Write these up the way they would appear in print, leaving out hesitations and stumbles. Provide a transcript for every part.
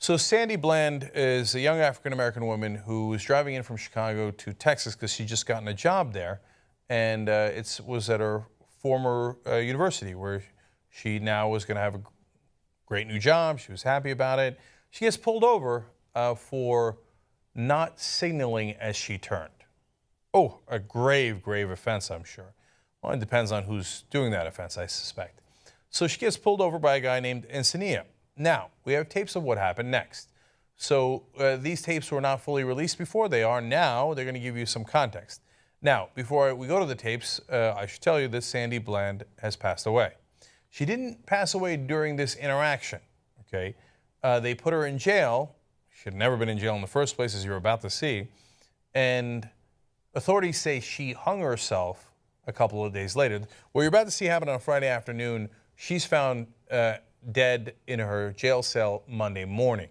So Sandy Bland is a young African-American woman who was driving in from Chicago to Texas because she'd just gotten a job there. And it was at her former university where she now was going to have a great new job. She was happy about it. She gets pulled over for not signaling as she turned. Oh, a grave, grave offense, I'm sure. Well, it depends on who's doing that offense, I suspect. So she gets pulled over by a guy named Encinitas. Now, we have tapes of what happened next. So these tapes were not fully released before. They are now. They're going to give you some context. Now, before we go to the tapes, I should tell you that Sandy Bland has passed away. She didn't pass away during this interaction, okay? They put her in jail. She had never been in jail in the first place, as you're about to see. And authorities say she hung herself a couple of days later. What you're about to see happen on Friday afternoon, she's found dead in her jail cell Monday morning.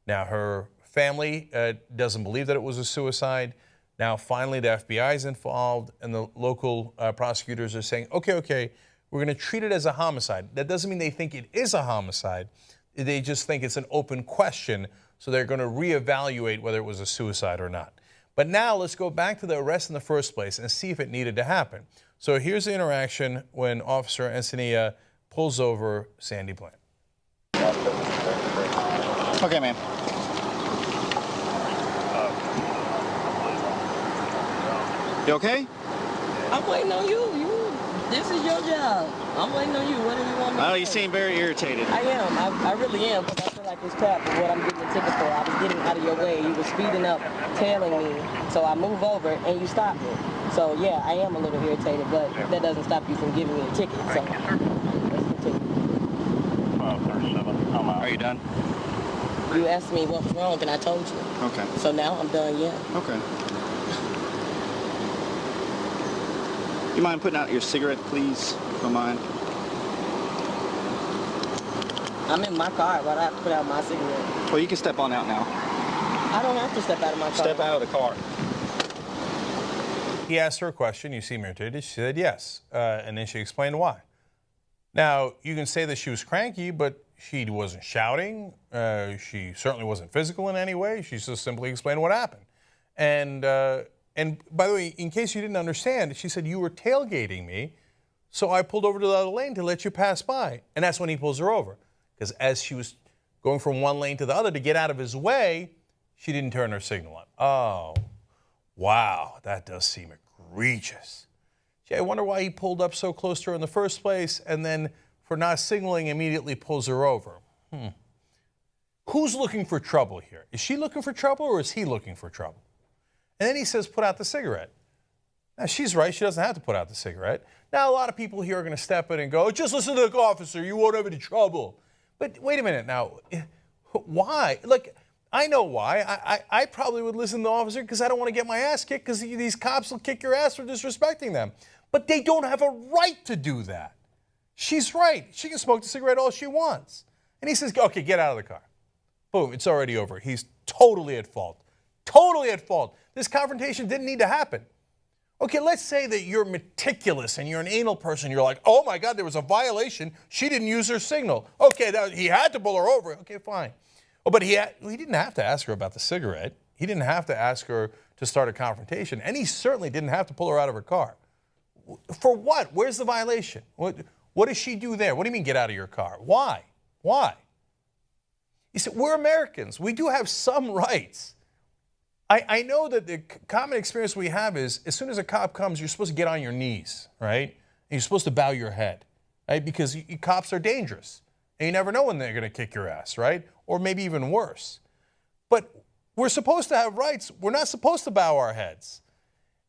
Now, her family doesn't believe that it was a suicide. Now, finally, the FBI is involved, and the local prosecutors are saying, okay, we're going to treat it as a homicide. That doesn't mean they think it is a homicide. They just think it's an open question, so they're going to reevaluate whether it was a suicide or not. But now let's go back to the arrest in the first place and see if it needed to happen. So here's the interaction when Officer Encinitas pulls over Sandy Bland. Okay, ma'am. You okay? I'm waiting on you. This is your job. I'm waiting on you. What do you want me to do? You seem very irritated. I am. I really am, because I feel like it's crap for what I'm getting a ticket for. I was getting out of your way. You were speeding up, tailing me. So I move over, and you stopped me. So, yeah, I am a little irritated, but that doesn't stop you from giving me a ticket. So let's continue. 37. Are you done? You asked me what was wrong, and I told you. Okay. So now I'm done, yeah. Okay. You mind putting out your cigarette, please? Don't mind. I'm in my car. Why do I have to put out my cigarette? Well, you can step on out now. I don't have to step out of my car. Step out of the car. He asked her a question. You seem irritated. She said yes. And then she explained why. Now, you can say that she was cranky, but she wasn't shouting. She certainly wasn't physical in any way. She just simply explained what happened. And by the way, in case you didn't understand, she said, you were tailgating me, so I pulled over to the other lane to let you pass by. And that's when he pulls her over. Because as she was going from one lane to the other to get out of his way, she didn't turn her signal on. Oh, wow, that does seem egregious. Gee, I wonder why he pulled up so close to her in the first place, and then for not signaling immediately pulls her over. Who's looking for trouble here? Is she looking for trouble, or is he looking for trouble? And then he says, put out the cigarette. Now, she's right. She doesn't have to put out the cigarette. Now, a lot of people here are going to step in and go, just listen to the officer. You won't have any trouble. But wait a minute now. Why? Like, I know why. I probably would listen to the officer because I don't want to get my ass kicked, because these cops will kick your ass for disrespecting them. But they don't have a right to do that. She's right. She can smoke the cigarette all she wants. And he says, okay, get out of the car. Boom, it's already over. He's totally at fault. Totally at fault. This confrontation didn't need to happen. Okay, let's say that you're meticulous and you're an anal person. You're like, oh my God, there was a violation. She didn't use her signal. Okay, now he had to pull her over. Okay, fine. Oh, but he didn't have to ask her about the cigarette. He didn't have to ask her to start a confrontation. And he certainly didn't have to pull her out of her car. For what? Where's the violation? What does she do there? What do you mean get out of your car? Why? Why? He said, we're Americans. We do have some rights. I know that the common experience we have is as soon as a cop comes, you're supposed to get on your knees, right? And you're supposed to bow your head, right? Because cops are dangerous. And you never know when they're going to kick your ass, right? Or maybe even worse. But we're supposed to have rights. We're not supposed to bow our heads.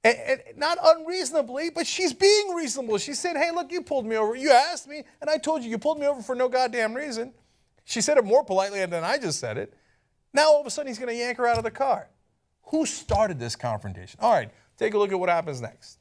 And not unreasonably, but she's being reasonable. She's saying, hey, look, you pulled me over. You asked me, and I told you pulled me over for no goddamn reason. She said it more politely than I just said it. Now, all of a sudden, he's going to yank her out of the car. Who started this confrontation? All right, take a look at what happens next.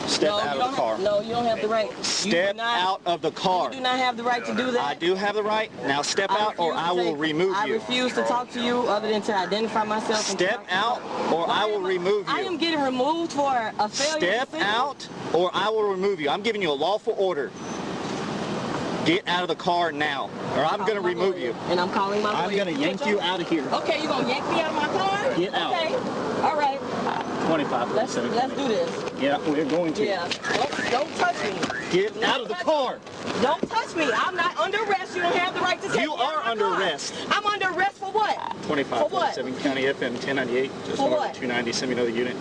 Step out of the car. No, you don't have the right. Step out of the car. You do not have the right to do that. I do have the right. Now step out or I will remove you. I refuse to talk to you other than to identify myself. Step out or I will remove you. I am getting removed for a failure. Step out or I will remove you. I'm giving you a lawful order. Get out of the car now, or I'm going to remove you. And I'm calling my I'm lawyer. going to yank you out of here. Okay, you gonna yank me out of my car? Get out. Okay. All right. 25. Let's do this. Yeah, we're going to. Yeah. Don't touch me. Get out of the car. Don't touch me. I'm not under arrest. You don't have the right to take You me out are of my under car. arrest. I'm under arrest for what? 2547 County FM 1098. Just For over what? 290. Send me another unit.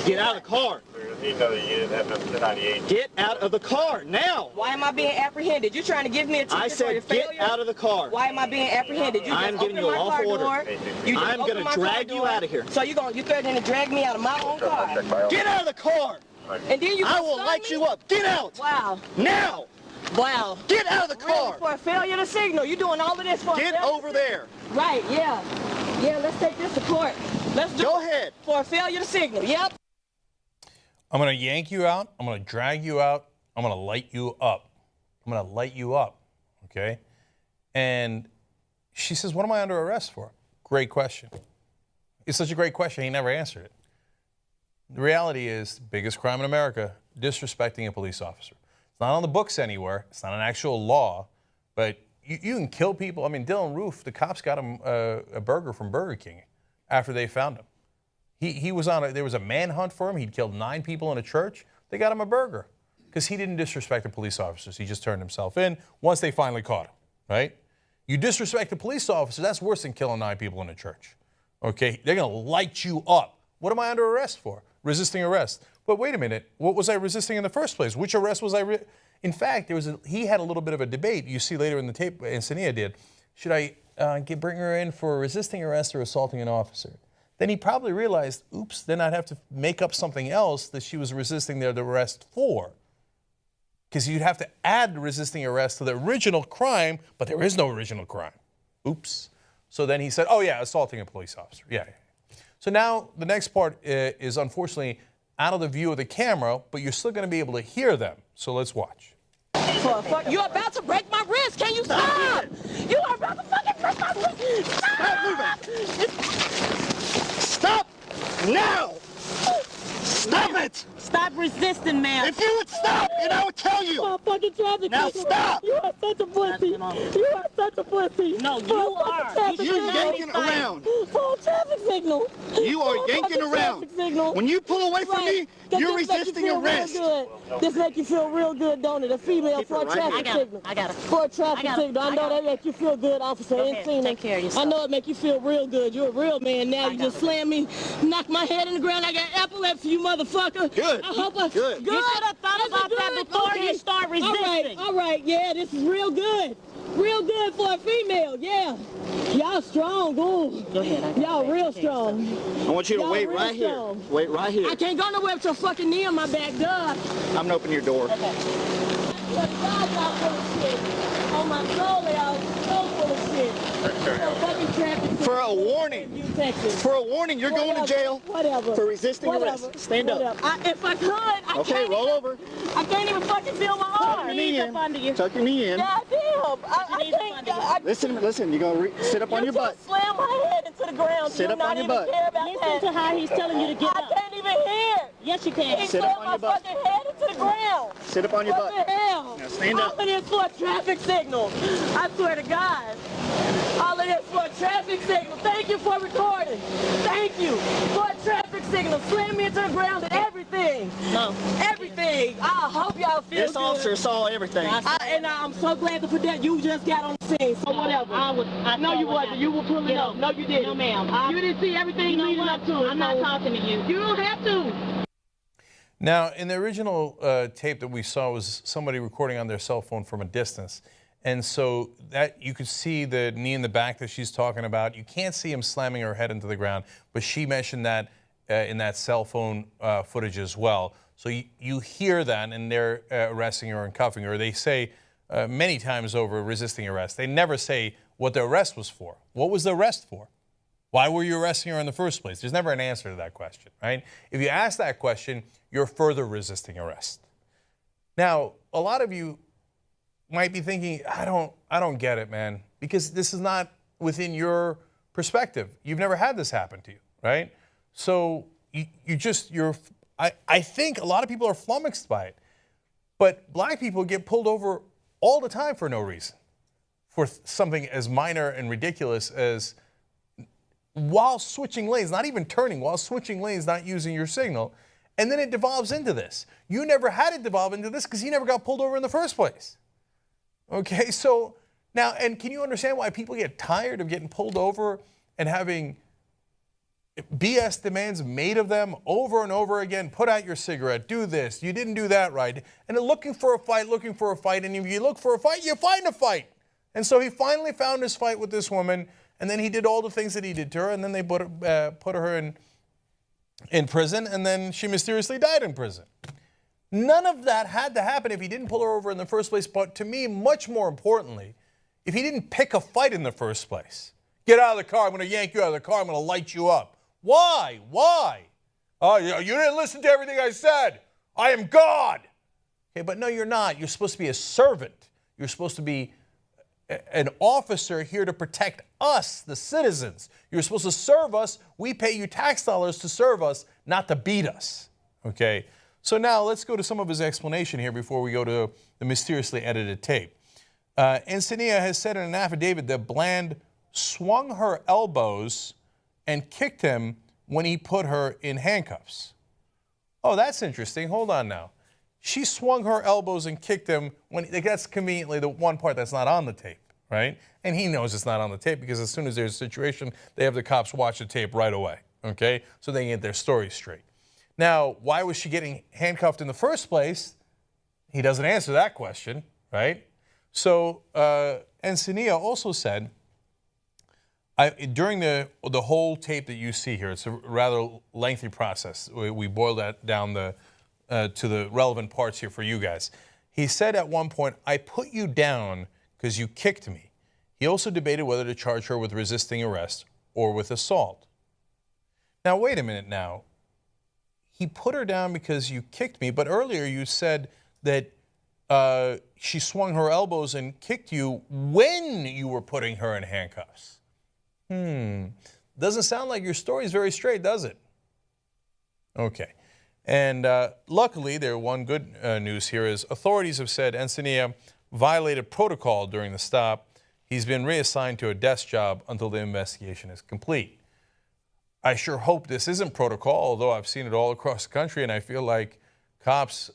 Get out of the car. Need another unit, FM 1098. Get out of the car now. Why am I being apprehended? You trying to give me a ticket I for your said get failure? out of the car. Why am I being apprehended? You I'm just giving opened you a my car lawful order. door. You just I'm opened gonna my car drag you door. out of here. So you threatening to drag me out of my own car? Get out of the car. And then you I gonna will stop light me? you up. Get out. Wow. Now. Wow. Get out of the Really, car. for a failure to signal. You doing all of this for a Get failure to over signal? there. Right, yeah. Yeah, let's take this to court. Let's do Go it. ahead. For a failure to signal. Yep. I'm going to yank you out. I'm going to drag you out. I'm going to light you up. I'm going to light you up. Okay? And she says, what am I under arrest for? Great question. It's such a great question. He never answered it. The reality is, biggest crime in America, disrespecting a police officer. It's not on the books anywhere. It's not an actual law. But you can kill people. I mean, Dylan Roof, the cops got him a burger from Burger King after they found him. He was on there was a manhunt for him. He'd killed 9 people in a church. They got him a burger because he didn't disrespect the police officers. He just turned himself in once they finally caught him, right? You disrespect a police officer, that's worse than killing 9 people in a church, okay? They're going to light you up. What am I under arrest for? Resisting arrest. But wait a minute, what was I resisting in the first place? Which arrest was I In fact, he had a little bit of a debate. You see later in the tape, Encenia did. Should I bring her in for resisting arrest or assaulting an officer? Then he probably realized, oops, then I'd have to make up something else that she was resisting the arrest for. Because you'd have to add resisting arrest to the original crime, but there is no original crime. Oops. So then he said, oh yeah, assaulting a police officer. Yeah. So now the next part is unfortunately out of the view of the camera, but you're still going to be able to hear them. So let's watch. You're about to break my wrist. Can you stop? You are about to fucking break my wrist. Stop moving. Stop now. Stop it. Stop resisting, man. If you would stop, and I would tell you. Oh, fucking traffic Now signal. stop. You are such a pussy. You are such a pussy. No, you are. You're yanking around. Full traffic signal. You are Full yanking fucking around. traffic signal. When you pull away from me, you're resisting arrest. This make you feel real good, don't it? A female for a traffic signal. I got it. For a traffic signal. I know that make you feel good, officer. ahead. Take care of yourself. I know it make you feel real good. You're a real man now. You just slam me, knock my head in the ground. I got epilepsy, you motherfucker. Good. I hope I... Good. Good. You should have thought This is about that good. before Okay. you start resisting. All right. Yeah, this is real good. Real good for a female, yeah. Y'all strong, ooh. Go ahead. Y'all real strong. I want you to Y'all wait real right here. strong. Wait right here. I can't go nowhere with your fucking knee on my back, duh. I'm gonna open your door. But God, y'all full of shit. On my soul, y'all so full of shit. So fucking traffic. For a warning. You Texas. For a warning, you're going to jail Whatever. for resisting arrest. Stand up. If I could, I Okay, can't roll even, over. I can't even fucking feel my Tuck arm. your knee up under you. in. Tuck your knee in. God damn. I knees up can't. under you. Listen. You're gonna sit up on your butt. just slam my head into the ground. Sit Do up not on your even butt. care about Listen that. to how he's telling you to get I up. can't even hear. Yes, you He can. Sit slammed up on my your butt. fucking head into the ground. Sit up on your What butt. the hell? Now stand up. All of this for a traffic signal. I swear to God. All of this for a traffic signal. Thank you for recording. Thank you for a traffic signal. Slam me into the ground and everything. No. Everything. I hope y'all feel This officer saw everything. I'm so glad to put that. You just got on the scene, so whatever. No, you wasn't. You were pulling up. No, you didn't. No, ma'am. You didn't see everything You know leading what? up to it. I'm not so talking to you. You don't have to. Now, in the original tape that we saw was somebody recording on their cell phone from a distance. And so that you could see the knee in the back that she's talking about. You can't see him slamming her head into the ground, but she mentioned that in that cell phone footage as well. So you hear that, and they're arresting her and cuffing her. They say many times over resisting arrest. They never say what the arrest was for. What was the arrest for? Why were you arresting her in the first place? There's never an answer to that question, right? If you ask that question, you're further resisting arrest. Now, a lot of you might be thinking, I don't get it, man, because this is not within your perspective. You've never had this happen to you, right? So I think a lot of people are flummoxed by it. But black people get pulled over all the time for no reason, for something as minor and ridiculous as while switching lanes, not even turning, while switching lanes, not using your signal. And then it devolves into this. You never had it devolve into this because you never got pulled over in the first place. Okay, so now, and can you understand why people get tired of getting pulled over and having BS demands made of them over and over again? Put out your cigarette, do this, you didn't do that right. And they're looking for a fight, and if you look for a fight, you find a fight. And so he finally found his fight with this woman, and then he did all the things that he did to her, and then they put her in prison, and then she mysteriously died in prison. None of that had to happen if he didn't pull her over in the first place, but to me, much more importantly, if he didn't pick a fight in the first place. Get out of the car, I'm going to yank you out of the car, I'm going to light you up. Why? Why? Oh, you didn't listen to everything I said. I am God. Okay, but no, you're not. You're supposed to be a servant. You're supposed to be an officer here to protect us, the citizens. You're supposed to serve us. We pay you tax dollars to serve us, not to beat us. Okay, so now let's go to some of his explanation here before we go to the mysteriously edited tape. Encinitas has said in an affidavit that Bland swung her elbows and kicked him when he put her in handcuffs. Oh, that's interesting. Hold on now. She swung her elbows and kicked him when, that's conveniently the one part that's not on the tape, right? And he knows it's not on the tape because as soon as there's a situation, they have the cops watch the tape right away, okay? So they can get their story straight. Now, why was she getting handcuffed in the first place? He doesn't answer that question, right? So Encinitas also said, during the whole tape that you see here, it's a rather lengthy process. We boiled that down to the relevant parts here for you guys. He said at one point, I put you down because you kicked me. He also debated whether to charge her with resisting arrest or with assault. Now, wait a minute now. He put her down because you kicked me, but earlier you said that she swung her elbows and kicked you when you were putting her in handcuffs. Doesn't sound like your story is very straight, does it? Okay. And luckily, one good news here is authorities have said Encinitas violated protocol during the stop. He's been reassigned to a desk job until the investigation is complete. I sure hope this isn't protocol, although I've seen it all across the country, and I feel like cops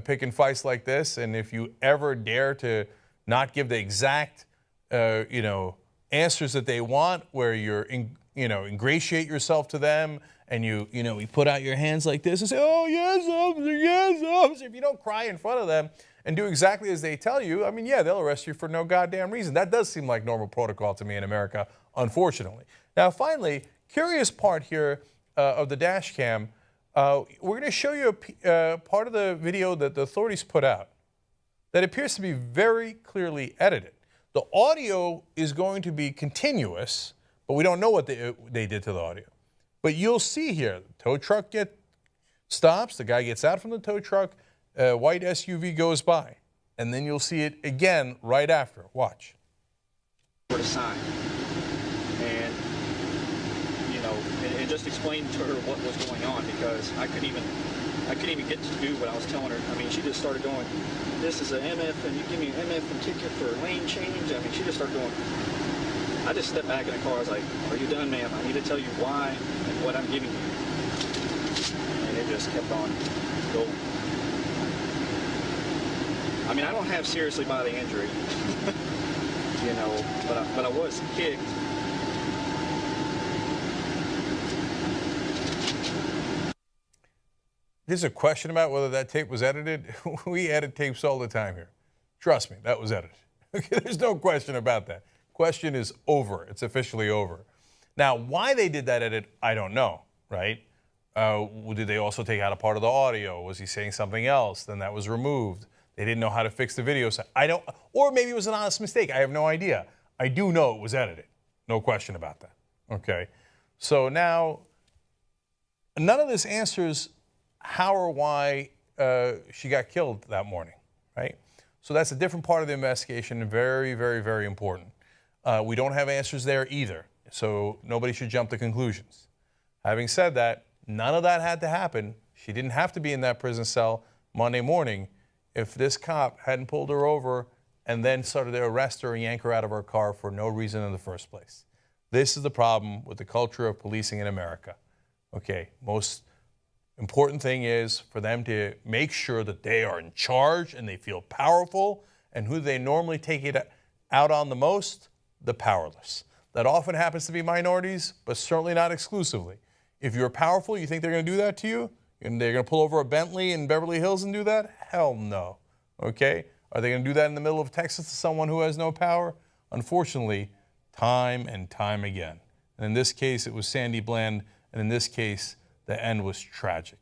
picking fights like this, and if you ever dare to not give the exact, answers that they want, where you're, ingratiate yourself to them, and you put out your hands like this and say, oh, yes, officer, yes, officer. If you don't cry in front of them and do exactly as they tell you, I mean, yeah, they'll arrest you for no goddamn reason. That does seem like normal protocol to me in America, unfortunately. Now, finally, curious part here of the dash cam, we're going to show you a part of the video that the authorities put out that appears to be very clearly edited. The audio is going to be continuous, but we don't know what they did to the audio. But you'll see here, the tow truck stops, the guy gets out from the tow truck, a white SUV goes by, and then you'll see it again right after. Watch. For the sign, and and just explain to her what was going on, because I couldn't even get to do what I was telling her. I mean, she just started going, this is an MF, and you give me an MF and ticket for lane change. I mean, she just started going. I just stepped back in the car. I was like, are you done, ma'am? I need to tell you why and what I'm giving you. And it just kept on going. I mean, I don't have seriously bodily injury, but I was kicked. There's a question about whether that tape was edited. We edit tapes all the time here. Trust me, that was edited. Okay, there's no question about that. Question is over. It's officially over. Now, why they did that edit, I don't know, right? Did they also take out a part of the audio? Was he saying something else? Then that was removed. They didn't know how to fix the video. So or maybe it was an honest mistake. I have no idea. I do know it was edited. No question about that. Okay. So now, none of this answers how or why she got killed that morning, right? So that's a different part of the investigation, and very, very, very important. We don't have answers there either, so nobody should jump to conclusions. Having said that, none of that had to happen. She didn't have to be in that prison cell Monday morning if this cop hadn't pulled her over and then started to arrest her and yank her out of her car for no reason in the first place. This is the problem with the culture of policing in America. Okay, most important thing is for them to make sure that they are in charge and they feel powerful, and who they normally take it out on the most? The powerless. That often happens to be minorities, but certainly not exclusively. If you're powerful, you think they're going to do that to you? And they're going to pull over a Bentley in Beverly Hills and do that? Hell no. Okay? Are they going to do that in the middle of Texas to someone who has no power? Unfortunately, time and time again. And in this case, it was Sandy Bland, and in this case, the end was tragic.